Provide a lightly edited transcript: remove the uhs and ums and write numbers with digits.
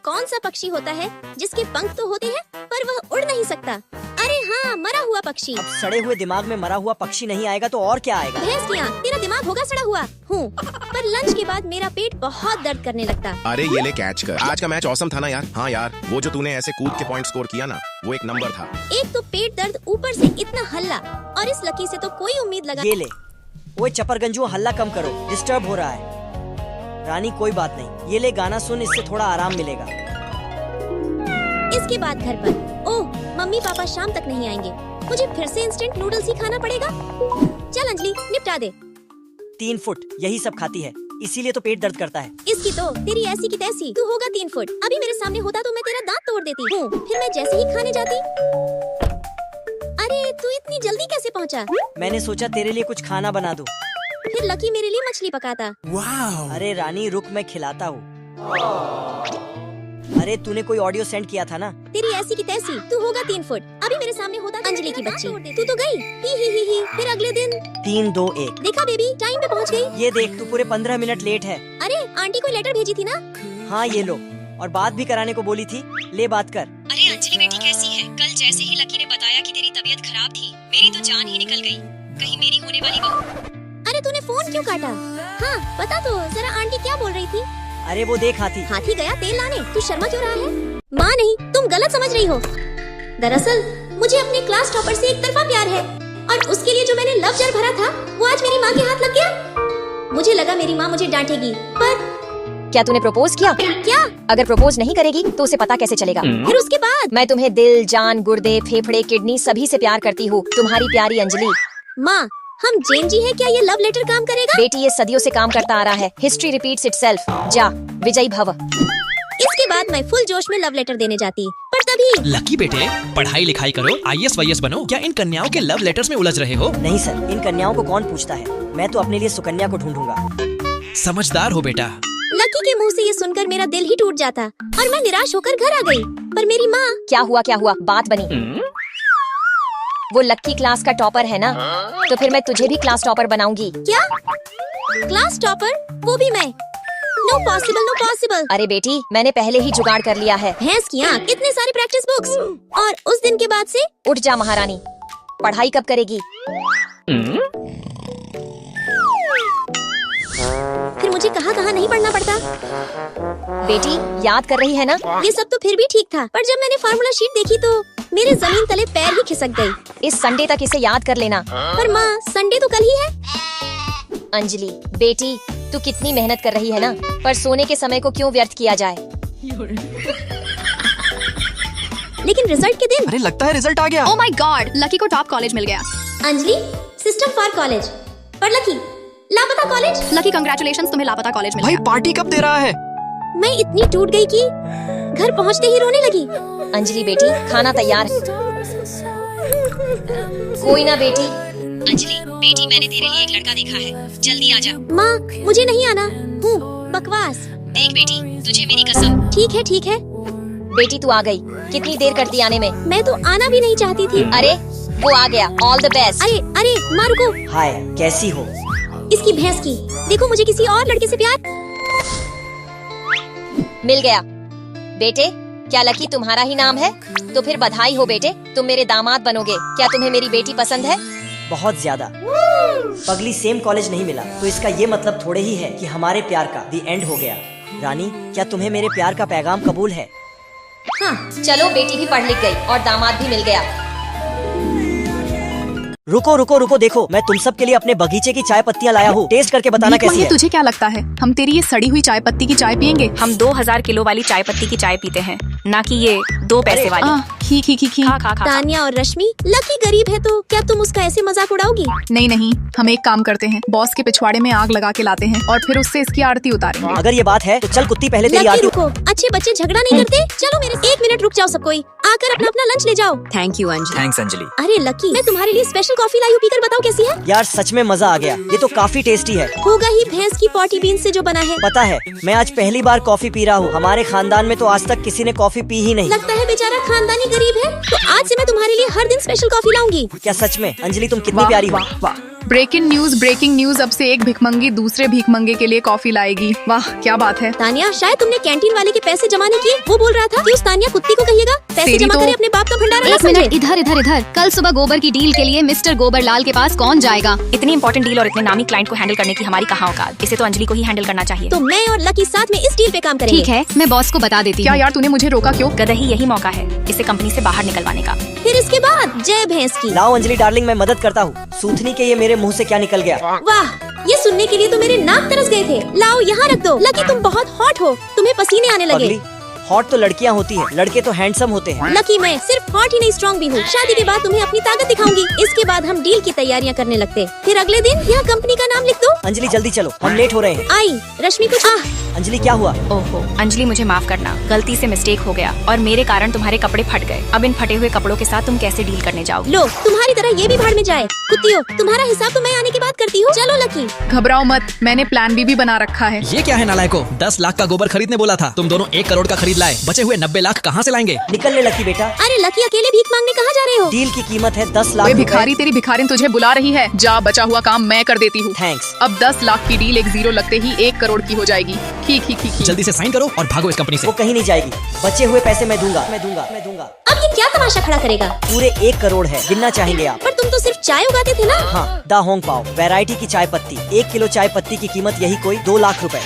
कौन सा पक्षी होता है जिसके पंख तो होते हैं पर वह उड़ नहीं सकता? अरे हाँ, मरा हुआ पक्षी। अब सड़े हुए दिमाग में मरा हुआ पक्षी नहीं आएगा तो और क्या आएगा? भैंस की आंख, तेरा दिमाग होगा सड़ा हुआ। हूँ, पर लंच के बाद मेरा पेट बहुत दर्द करने लगता। अरे ये ले कैच कर। आज का मैच औसम था ना यार। हाँ यार, वो जो तूने ऐसे कूद के पॉइंट स्कोर किया ना, वो एक नंबर था। एक तो पेट दर्द, ऊपर से इतना हल्ला, और इस लकी से तो कोई उम्मीद लगा। ये ले, वो चपरगंजुआ, हल्ला कम करो, डिस्टर्ब हो रहा है। रानी कोई बात नहीं, ये ले गाना सुन, इससे थोड़ा आराम मिलेगा। इसके बाद घर पर, ओह मम्मी पापा शाम तक नहीं आएंगे, मुझे फिर से इंस्टेंट नूडल्स ही खाना पड़ेगा। चल अंजलि, निपटा दे। 3 फुट यही सब खाती है, इसीलिए तो पेट दर्द करता है। इसकी तो तेरी ऐसी की तैसी। तू होगा 3 फुट। अभी मेरे सामने होता तो मैं तेरा दांत तोड़ देती हूँ। फिर मैं जैसे ही खाने जाती। अरे तू इतनी जल्दी कैसे पहुँचा? मैंने सोचा तेरे लिए कुछ खाना बना दूं। फिर लकी मेरे लिए मछली पकाता। अरे रानी रुक, मैं खिलाता हूँ। अरे तूने कोई ऑडियो सेंड किया था ना? तेरी ऐसी की तैसी। तू होगा 3 फुट। अभी मेरे सामने होता अंजलि की बच्ची। तू तो गई। ही। फिर अगले दिन 3, 2, 1। देखा बेबी, टाइम पे पहुँच गई। ये देख, तू पूरे 15 मिनट लेट है। अरे आंटी कोई लेटर भेजी थी ना? हाँ ये लो, और बात भी कराने को बोली थी, ले बात कर। अरे अंजलि बेटी कैसी है? कल जैसे ही लकी ने बताया कि तेरी तबीयत खराब थी, मेरी तो जान ही निकल गई। कहीं मेरी होने वाली बहू। अरे तूने फोन क्यों काटा? हाँ बता तो जरा, आंटी क्या बोल रही थी? अरे वो देख हाथी गया तेल लाने। तू शर्मा क्यों रहा है? माँ नहीं, तुम गलत समझ रही हो। दरअसल मुझे अपने क्लास टॉपर से एक तरफा प्यार है, और उसके लिए जो मैंने लव जार भरा था वो आज मेरी माँ के हाथ लग गया। मुझे लगा मेरी माँ मुझे डांटेगी, पर क्या तूने प्रपोज किया? क्या? अगर प्रपोज नहीं करेगी तो उसे पता कैसे चलेगा? फिर उसके बाद? मैं तुम्हें दिल, जान, गुर्दे, फेफड़े, किडनी सभी से प्यार करती हूँ, तुम्हारी प्यारी अंजलि। माँ हम जैन जी हैं, क्या ये लव लेटर काम करेगा? बेटी ये सदियों से काम करता आ रहा है। History repeats itself. जा विजयी भव। इसके बाद मैं फुल जोश में लव लेटर देने जाती, पर तभी लकी बेटे, पढ़ाई लिखाई करो, IAS वाईएस बनो। क्या इन कन्याओं के लव लेटर्स में उलझ रहे हो? नहीं सर, इन कन्याओं को कौन पूछता है। मैं तो अपने लिए सुकन्या को ढूंढूंगा। समझदार हो बेटा। लकी के मुंह से ये सुनकर मेरा दिल ही टूट जाता, और मैं निराश होकर घर आ गई। पर मेरी माँ। क्या हुआ? बात बनी। वो लक्की क्लास का टॉपर है ना, तो फिर मैं तुझे भी क्लास टॉपर बनाऊंगी। क्या? Class topper? वो भी मैं? No possible. अरे बेटी, मैंने पहले ही जुगाड़ कर लिया है। भैंस की आंख, इतने सारे प्रैक्टिस बुक्स, और उस दिन के बाद से। उठ जा महारानी, पढ़ाई कब करेगी? फिर मुझे कहाँ नहीं पढ़ना पड़ता। बेटी याद कर रही है ना? ये सब तो फिर भी ठीक था, पर जब मैंने फार्मूला शीट देखी तो मेरे जमीन तले पैर ही खिसक गई। इस संडे तक इसे याद कर लेना। पर माँ, संडे तो कल ही है। अंजलि बेटी, तू कितनी मेहनत कर रही है ना, पर सोने के समय को क्यों व्यर्थ किया जाए? लेकिन रिजल्ट के दिन। अरे लगता है रिजल्ट आ गया। ओह माय गॉड, लकी को टॉप कॉलेज मिल गया। अंजलि सिस्टम फॉर कॉलेज, पर लकी लापता कॉलेज। लकी कंग्रेचुलेशंस, तुम्हें लापता कॉलेज मिल भाई गया। पार्टी कब दे रहा है? मैं इतनी टूट गई कि घर पहुँचते ही रोने लगी। अंजलि बेटी, खाना तैयार है। कोई ना बेटी। अंजलि बेटी, मैंने तेरे लिए एक लड़का देखा है, जल्दी आ जा। माँ मुझे नहीं आना, हूँ बकवास। देख बेटी, तुझे मेरी कसम। ठीक है। बेटी तू आ गई, कितनी देर करती आने में? मैं तो आना भी नहीं चाहती थी। अरे वो आ गया, ऑल द बेस्ट। अरे माँ रुको। हाय, कैसी हो? इसकी भैंस की, देखो मुझे किसी और लड़के से प्यार। मिल गया। बेटे, क्या लकी तुम्हारा ही नाम है? तो फिर बधाई हो बेटे, तुम मेरे दामाद बनोगे। क्या तुम्हें मेरी बेटी पसंद है? बहुत ज्यादा। पगली सेम कॉलेज नहीं मिला, तो इसका ये मतलब थोड़े ही है कि हमारे प्यार का दी एंड हो गया। रानी, क्या तुम्हें मेरे प्यार का पैगाम कबूल है? हाँ चलो, बेटी भी पढ़ लिख गई और दामाद भी मिल गया। रुको, देखो, मैं तुम सब के लिए अपने बगीचे की चाय पत्तियाँ लाया हूँ। टेस्ट करके बताना कैसी है। तुझे क्या लगता है हम तेरी ये सड़ी हुई चाय पत्ती की चाय पियेंगे? हम 2000 किलो वाली चाय पत्ती की चाय पीते हैं, ना कि ये 2 पैसे वाली। खी। खा। तानिया और रश्मि, लकी गरीब है तो क्या तुम उसका ऐसे मजाक उड़ाओगी? नहीं, हम एक काम करते हैं, बॉस के पिछवाड़े में आग लगा के लाते हैं और फिर उससे इसकी आरती उतारेंगे। अगर ये बात है तो चल कुत्ती, पहले तेरी लकी आरती। रुको, अच्छे बच्चे झगड़ा नहीं करते। चलो मेरे 1 मिनट रुक जाओ सब कोई। आकर अपना अपना लंच ले जाओ। Thank you Anjali. Thanks Anjali. अरे लकी, मैं तुम्हारे लिए स्पेशल कॉफी लाई हूँ, पीकर बताओ कैसी है। यार सच में मजा आ गया, ये तो काफी टेस्टी है। होगा ही भैंस की पॉटी बीन से जो बना है। पता है, मैं आज पहली बार कॉफी पी रहा हूँ। हमारे खानदान में तो आज तक किसी ने कॉफी पी ही नहीं। लगता है बेचारा खानदानी गरीब है। तो आज से मैं तुम्हारे लिए हर दिन स्पेशल कॉफी लाऊंगी। क्या सच में? अंजलि तुम कितनी प्यारी हो। वाह। ब्रेकिंग न्यूज, अब से एक भिखमंगी दूसरे भिखमंगे के लिए कॉफी लाएगी। वाह क्या बात है। तानिया, शायद तुमने कैंटीन वाले के पैसे जमा नहीं किए। वो बोल रहा था कि उस तानिया कुत्ती को कहिएगा पैसे तेरी जमा तो- करे अपने बाप का भंडारा ना एक समझे। मिनट, इधर। कल सुबह गोबर की डील के लिए मिस्टर गोबरलाल के पास कौन जाएगा? इतनी इंपॉर्टेंट डील और इतने नामी क्लाइंट को हैंडल करने की हमारी कहाँ औकात। इसे तो अंजलि को ही हैंडल करना चाहिए। तो मैं और लकी साथ में इस डील पे काम करेंगे। ठीक है, मैं बॉस को बता देती क्या हूँ। यार तूने मुझे रोका क्यों? गदही यही मौका है इसे कंपनी से बाहर निकलवाने का। फिर इसके बाद जय भैंस की। लाओ अंजलि डार्लिंग, मैं मदद करता हूँ। सूथनी के ये मेरे मुंह से क्या निकल गया। वाह, ये सुनने के लिए तो मेरे नाक तरस गए थे। लाओ यहाँ रख दो। लकी, तुम बहुत हॉट हो, तुम्हें पसीने आने लगे। पगली, हॉट तो लड़कियाँ होती हैं, लड़के तो हैंडसम होते हैं। लकी, मैं सिर्फ हॉट ही नहीं स्ट्रॉन्ग भी हूँ। शादी के बाद तुम्हें अपनी ताकत दिखाऊंगी। इसके बाद हम डील की तैयारियां करने लगते। फिर अगले दिन यहाँ कंपनी का नाम लिख दो। अंजलि जल्दी चलो, हम लेट हो रहे हैं। आई रश्मि कुछ अंजलि क्या हुआ? ओहो अंजलि, मुझे माफ करना, गलती से मिस्टेक हो गया और मेरे कारण तुम्हारे कपड़े फट गए। अब इन फटे हुए कपड़ों के साथ तुम कैसे डील करने जाओगे? लो, तुम्हारी तरह ये भी भाड़ में जाए। कुत्तियों, तुम्हारा हिसाब तो मैं आने के बाद करती हूँ। चलो लकी। घबराओ मत, मैंने प्लान बी भी बना रखा है। ये क्या है नालायको, 10 लाख का गोबर खरीदने बोला था, तुम दोनों 1 करोड़ का खरीद लाए। बचे हुए 90 लाख कहाँ से लाएंगे? निकल ले लकी बेटा, अरे लकी, अकेले भीख मांगने कहाँ जा रहे हो? डील की कीमत है 10 लाख वे रुपए। भिखारी, तेरी भिखारिन तुझे बुला रही है। जा, बचा हुआ काम मैं कर देती हूँ। थैंक्स। अब 10 लाख की डील एक जीरो लगते ही 1 करोड़ की हो जाएगी। ठीक। जल्दी से साइन करो और भागो इस कंपनी से। वो कहीं नहीं जाएगी, बचे हुए पैसे मैं दूंगा। अब ये क्या तमाशा खड़ा करेगा? पूरे 1 करोड़ है, गिनना चाहेंगे आप? पर तुम तो सिर्फ चाय उगाते थे ना। हाँ, दा होंग पाओ वैरायटी की चाय पत्ती। 1 किलो चाय पत्ती की कीमत यही कोई 2 लाख रुपए।